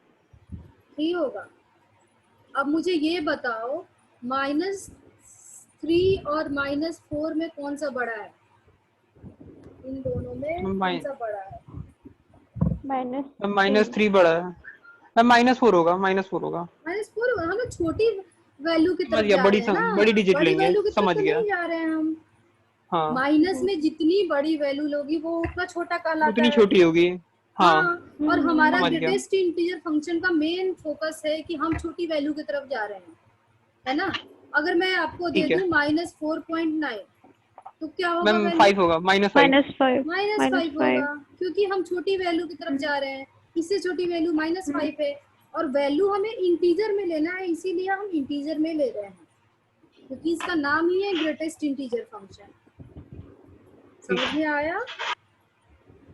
3 होगा। अब मुझे ये बताओ -3 और -4 में कौन सा बड़ा है, इन दोनों में कौन सा बड़ा है, -3 बड़ा है मैम। -4 होगा, -4 होगा। -4। हम लोग छोटी वैल्यू की समझ तरफ गया, जा रहे हैं ना, बड़ी डिजिट बड़ी लेंगे, वैल्यू की तरफ समझ तो गया। नहीं जा रहे हैं हम। हाँ, माइनस में जितनी बड़ी वैल्यू लोगी वो उतना छोटा कहलाता उतनी है। छोटी होगी। हाँ, हाँ, और हमारा समझ गया। ग्रेटेस्ट इंटीजर फंक्शन का मेन फोकस है कि हम छोटी वैल्यू की तरफ जा रहे हैं, है ना। अगर मैं आपको दे ठीक है दूं -4.9 तो क्या होगा मैम, वैल्यू, 5 होगा, -5। -5 -5 होगा, क्योंकि हम छोटी वैल्यू की तरफ जा रहे हैं। इससे छोटी वैल्यू -5 है, और वैल्यू हमें इंटीजर में लेना है, इसीलिए हम इंटीजर में ले रहे हैं, क्योंकि इसका नाम ही है ग्रेटेस्ट इंटीजर फंक्शन। समझ में आया?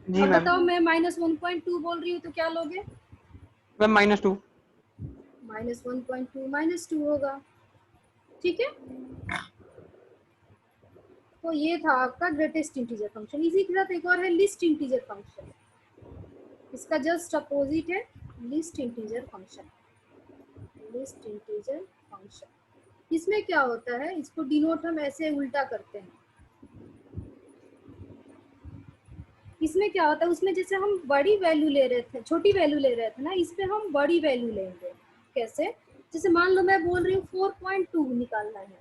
जी अब मैम। बताओ, मैं -1.2 बोल रही हूँ तो क्या लोगे, मैम -2। -1.2 -2 होगा। ठीक है, तो ये था आपका ग्रेटेस्ट इंटीजर फंक्शन। इसी के साथ एक और है लिस्ट इंटीजर फंक्शन, इसका जस्ट अपोजिट है list integer function. List integer function, इसमें क्या होता है, इसको डिनोट हम ऐसे उल्टा करते हैं। इसमें क्या होता है, उसमें जैसे हम बड़ी वैल्यू ले रहे थे, छोटी वैल्यू ले रहे थे ना, इसमें हम बड़ी वैल्यू लेंगे। कैसे, जैसे मान लो मैं बोल रही हूँ 4.2 निकालना है,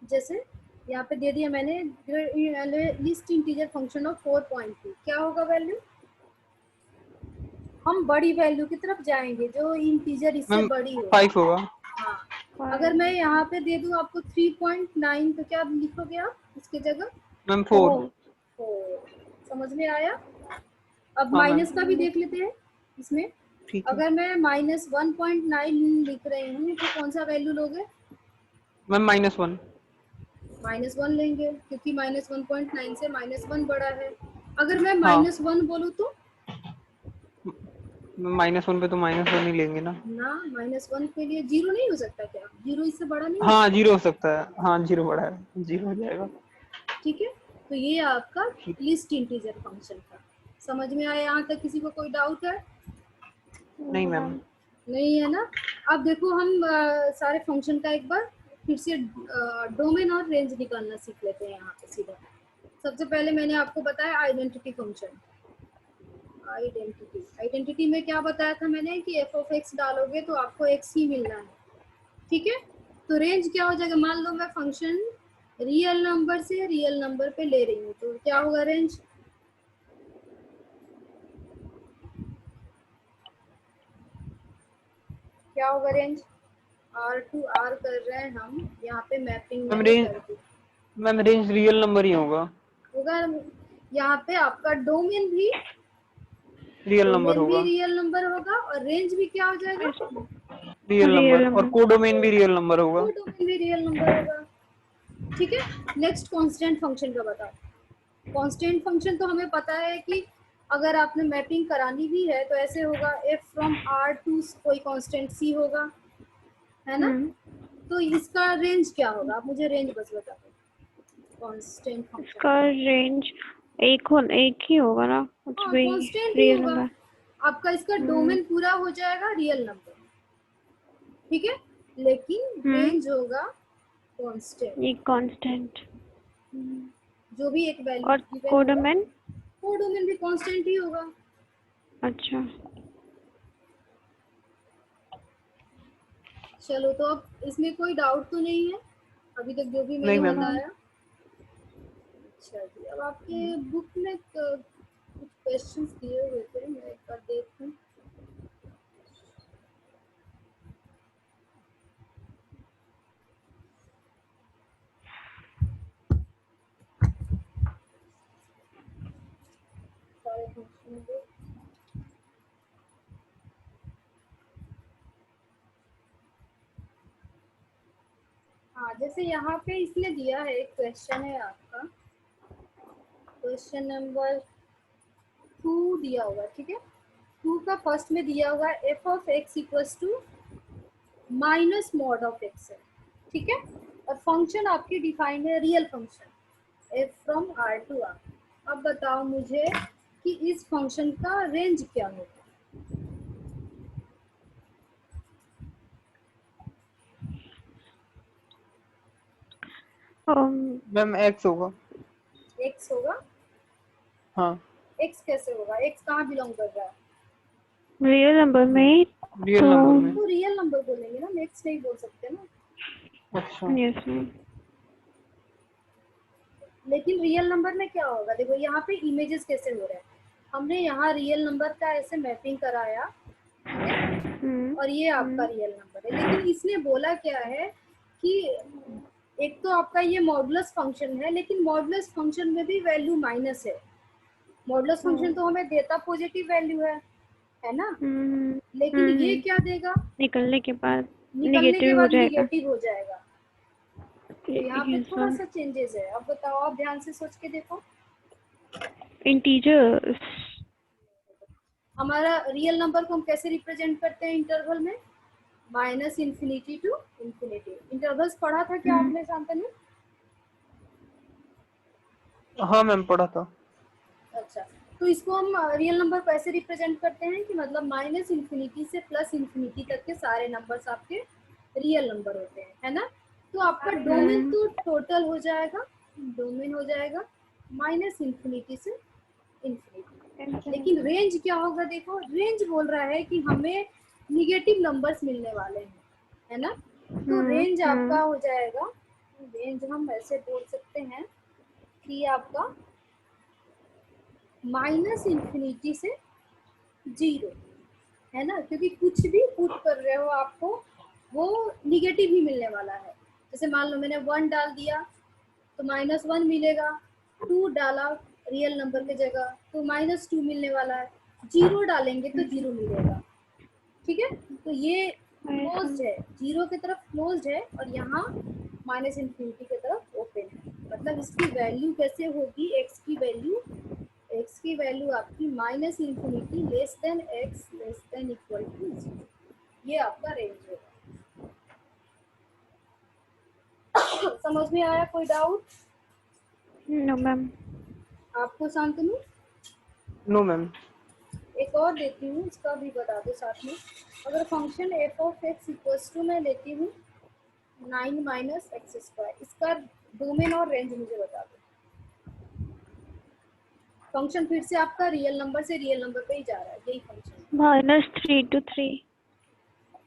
जैसे यहाँ पे दे दिया मैंने लिस्ट इंटीजर फंक्शन ऑफ 4.2, क्या होगा वैल्यू? हम बड़ी वैल्यू की तरफ जाएंगे जो इंटीजर इससे मैम बड़ी हो। 5 होगा। हाँ, अगर मैं यहाँ पे दे दूँ आपको 3.9 तो क्या लिखोगे आप इसकी जगह? मैम 4। समझ में आया? अब हाँ माइनस मैम का भी देख लेते हैं इसमें। ठीक है। अगर मैं -1.9 लिख रही हूँ तो कौन सा वैल्यू लोगे? मैम -1। -1 लेंगे क्योंकि -1.9 से -1 बड़ा है। अगर मैं हाँ -1 बोलूँ तो -1 पे तो -1 ही लेंगे ना। ना, -1 के लिए 0 नहीं हो सकता क्या? 0 इससे बड़ा नहीं हो हाँ सकता? 0 हो सकता है, हाँ 0 बड़ा है, 0 हो जाएगा। ठीक है, तो ये आपका ठीक। लिस्ट इंटीजर फंक्शन था। समझ में आया यहाँ तक? किसी को कोई डाउट है? नहीं मैम। नहीं है ना? अब देखो हम सारे फंक्शन का एक बार फिर से डोमेन और रेंज निकालना सीख लेते हैं यहाँ पे सीधा। सबसे पहले मैंने आपको बताया आइडेंटिटी फंक्शन। आइडेंटिटी में क्या बताया था मैंने कि एफ ऑफ एक्स डालोगे तो आपको एक्स ही मिलना है। ठीक है, तो रेंज क्या हो जाएगा? मान लो मैं फंक्शन रियल नंबर से रियल नंबर पे ले रही हूँ तो क्या होगा रेंज? क्या होगा रेंज? R टू R कर रहे हैं हम, यहाँ पे मैपिंग मैम मैंने रेंज, कर दी मैम रेंज रियल नंबर ही होगा। होगा। यहाँ पे आपका डोमेन भी रियल नंबर होगा। रियल नंबर होगा और रेंज भी क्या हो जाएगा? रियल रियल नंबर, और नंबर। कोडोमेन भी रियल नंबर होगा। वो डोमेन भी रियल नंबर होगा। ठीक है, नेक्स्ट कांस्टेंट फंक्शन का बताओ। कांस्टेंट फंक्शन तो हमें पता है कि अगर आपने मैपिंग करानी भी है तो ऐसे होगा, एफ फ्रॉम आर टू कोई कांस्टेंट सी होगा, है ना? तो इसका रेंज क्या होगा? आप मुझे रेंज बस बता दो कांस्टेंट फंक्शन। इसका रेंज एक ही होगा ना, कुछ हाँ, भी कांस्टेंट ही रियल होगा। नंबर। आपका इसका डोमेन पूरा हो जाएगा रियल नंबर, ठीक है, लेकिन रेंज होगा कांस्टेंट। एक कांस्टेंट। जो भी एक वैल्यू और गिवन होगा, कोडोमेन? कोडोमेन भी कांस्टेंट ही होगा। अच्छा, चलो, तो अब इसमें कोई डाउट तो नहीं है अभी तक जो भी नहीं मैंने मैम। बताया? अच्छा जी, अब आपके बुक में कुछ क्वेश्चंस दिए हुए थे, मैं एक बार देखूं। सारे फंक्शन को हाँ, जैसे यहाँ पे इसने दिया है, एक क्वेश्चन है आपका, क्वेश्चन नंबर 2 दिया होगा, ठीक है। 2 का फर्स्ट में दिया होगा f of x equals to minus mod of x है, ठीक है, और फंक्शन आपकी डिफाइंड है real function f from R to R. अब बताओ मुझे कि इस फंक्शन का रेंज क्या होगा? मैम एक्स होगा। एक्स होगा? हाँ एक्स कैसे होगा? एक्स कहाँ बिलोंग कर रहा है? रियल नंबर में। रियल तो नंबर में। तो रियल नंबर बोलेंगे ना, एक्स नहीं बोल सकते ना। अच्छा यस मैम। लेकिन रियल नंबर में क्या होगा? देखो यहाँ पे इमेजेस कैसे हो रहे हैं, हमने यहाँ रियल नंबर का ऐसे मैपिंग कराया, ठीक है, और ये आपका रियल नंबर है। लेकिन इसने बोला क्या है कि एक तो आपका ये मॉडुलस फंक्शन है, लेकिन मॉडुलस फंक्शन में भी वैल्यू माइनस है। मॉडुलस फंक्शन तो हमें देता पॉजिटिव वैल्यू है ना, लेकिन ये क्या देगा? निकलने के बाद निकलने के नेगेटिव हो बाद जाएगा। निगेटिव हो जाएगा। तो यहाँ पे यस थोड़ा मैम। सा चेंजेस है। अब बताओ, आप ध्यान से सोच के देखो। इंटीजर्स। हमारा रियल नंबर को हम कैसे रिप्रेजेंट करते हैं इंटरवल में? Minus infinity to infinity. Intervals पढ़ा था क्या आपने शांतनु? हाँ मैम पढ़ा था। अच्छा, तो इसको हम रियल नंबर को ऐसे रिप्रेजेंट करते हैं कि मतलब माइनस इन्फिनिटी से प्लस इन्फिनिटी तक के सारे नंबर्स आपके रियल नंबर होते हैं, है ना? तो आपका डोमेन तो टोटल हो जाएगा, डोमेन हो जाएगा माइनस इन्फिनिटी से इन्फिनिटी। लेकिन रेंज क्या होगा? देखो, रेंज बोल रहा है कि हमें निगेटिव नंबर्स मिलने वाले हैं, है ना? तो रेंज आपका हो जाएगा, रेंज हम ऐसे बोल सकते हैं कि आपका -∞ से 0 है ना, क्योंकि कुछ भी पुट कर रहे हो आपको वो निगेटिव ही मिलने वाला है। जैसे मान लो मैंने 1 डाल दिया तो -1 मिलेगा, 2 डाला रियल नंबर की जगह तो -2 मिलने वाला है, 0 डालेंगे तो 0 मिलेगा। ठीक है, तो ये क्लोज्ड है, 0 की तरफ क्लोज्ड है और यहाँ -∞ की तरफ ओपन है। मतलब इसकी वैल्यू कैसे होगी, x की वैल्यू आपकी -∞ less than x less than equal to 0, ये आपका रेंज होगा। समझ में आया? कोई डाउट? No ma'am. आपको शांतनु? No ma'am. एक और देती हूँ, इसका भी बता दो साथ में। अगर function f of x equals to मैं लेती हूँ 9 - x², इसका डोमेन और रेंज मुझे बता दो। फंक्शन फिर से आपका रियल नंबर से रियल नंबर पे ही जा रहा है, यही फंक्शन। -3 to 3।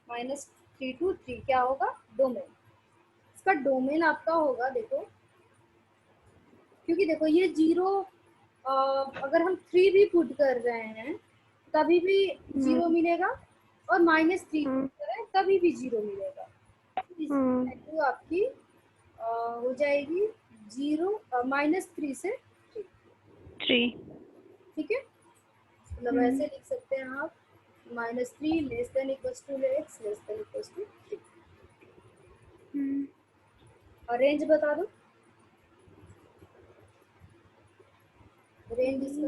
-3 to 3 क्या होगा? डोमेन। इसका डोमेन आपका होगा, देखो, क्योंकि देखो ये 0 अगर हम 3 भी पुट कर रहे हैं तभी भी 0 मिलेगा और -3 करें तभी भी 0 मिलेगा। इसकी वैल्यू आपकी हो जाएगी 0 -3 से 3। ठीक है, मतलब ऐसे लिख सकते हैं आप, -3 less than equals to x less than equals to 3। और रेंज बता दो, रेंज इसका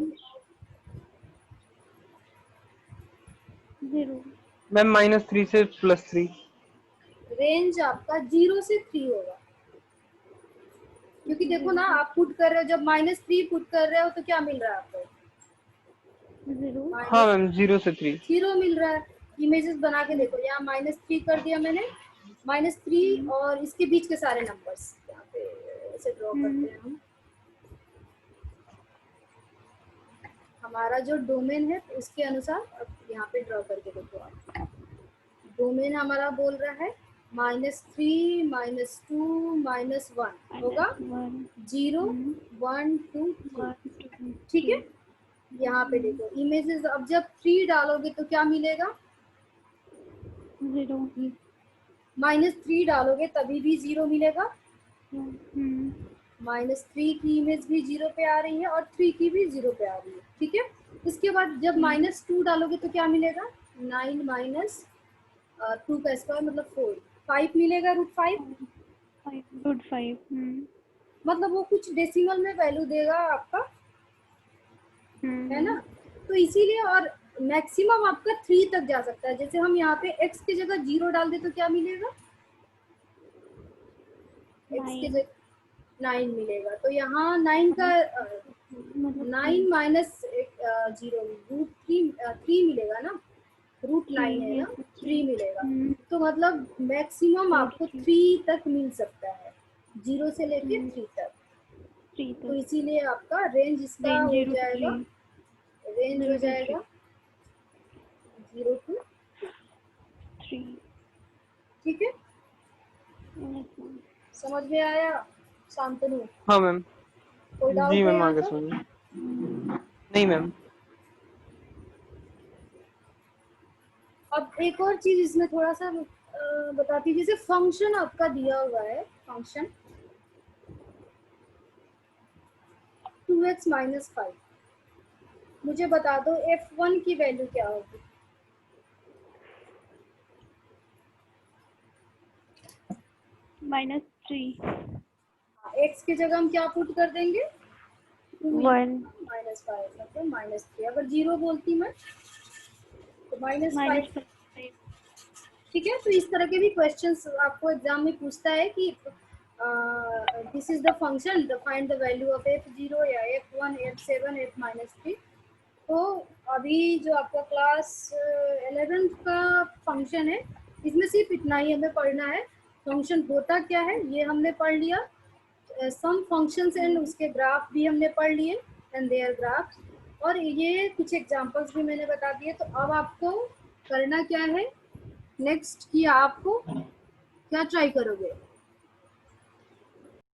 0। मैम -3 से +3। रेंज आपका 0 से 3 होगा, क्योंकि देखो ना आप पुट कर रहे हो, जब -3 पुट कर रहे हो तो क्या मिल रहा है आपको? 0। हाँ मैम, 0 से 3। 0 मिल रहा है। इमेजेस बना के देखो, यहाँ -3 कर दिया मैंने, -3 और इसके बीच के सारे नंबर्स यहाँ पे ऐसे ड्रॉ करते हैं हम। हमारा जो डोमेन है तो उसके अनुसार अब यहाँ पे ड्रॉ करके देखो आप। डोमेन हमारा बोल रहा है -3 -2 -1 होगा 0 1 2 3। ठीक है, यहाँ पे देखो इमेजेस, अब जब 3 डालोगे तो क्या मिलेगा? 0। -3 डालोगे तभी भी 0 मिलेगा। -3 की इमेज भी 0 पे आ रही है और 3 की भी 0 पे आ रही है। ठीक है, उसके बाद जब -2 डालोगे तो क्या मिलेगा? 9 - 2 का स्क्वायर मतलब 4, 5 मिलेगा, √5। मतलब वो कुछ डेसिमल में वैल्यू देगा आपका, है ना? तो इसीलिए, और मैक्सिमम आपका 3 तक जा सकता है। जैसे हम यहाँ पे x की जगह 0 डाल दे तो क्या मिलेगा? x की जगह 9 मिलेगा। तो यहाँ 9 का 9 माइनस 0 √3 मिलेगा ना, √9 है ना, 3 मिलेगा। तो मतलब मैक्सिमम आपको 3 तक मिल सकता है, 0 से लेके 3 तक। तो इसीलिए आपका रेंज इसका हो जाएगा, रेंज हो जाएगा 0 to 3। ठीक है, समझ में आया शांतनु? हाँ मैम। कोई डाउट जी है मैम, यहाँ आगे पर? सुनिए। नहीं मैम। अब एक और चीज इसमें थोड़ा सा बताती, जैसे फंक्शन आपका दिया हुआ है, फंक्शन 2x - 5, मुझे बता दो f1 की वैल्यू क्या होगी? -3। x की जगह हम क्या पुट कर देंगे? 2 1 -5 मतलब -3। अगर 0 बोलती मैं तो -5। ठीक है, तो इस तरह के भी क्वेश्चंस आपको एग्जाम में पूछता है कि this is the function, find the value of f0 या f1 f7 f-3। तो अभी जो आपका क्लास 11th का फंक्शन है, इसमें सिर्फ इतना ही हमें पढ़ना है। फंक्शन होता क्या है ये हमने पढ़ लिया, सम फंक्शंस एंड उसके ग्राफ भी हमने पढ़ लिए एंड देयर ग्राफ, और ये कुछ एग्जांपल्स भी मैंने बता दिए। तो अब आपको करना क्या है नेक्स्ट, कि आपको क्या ट्राई करोगे?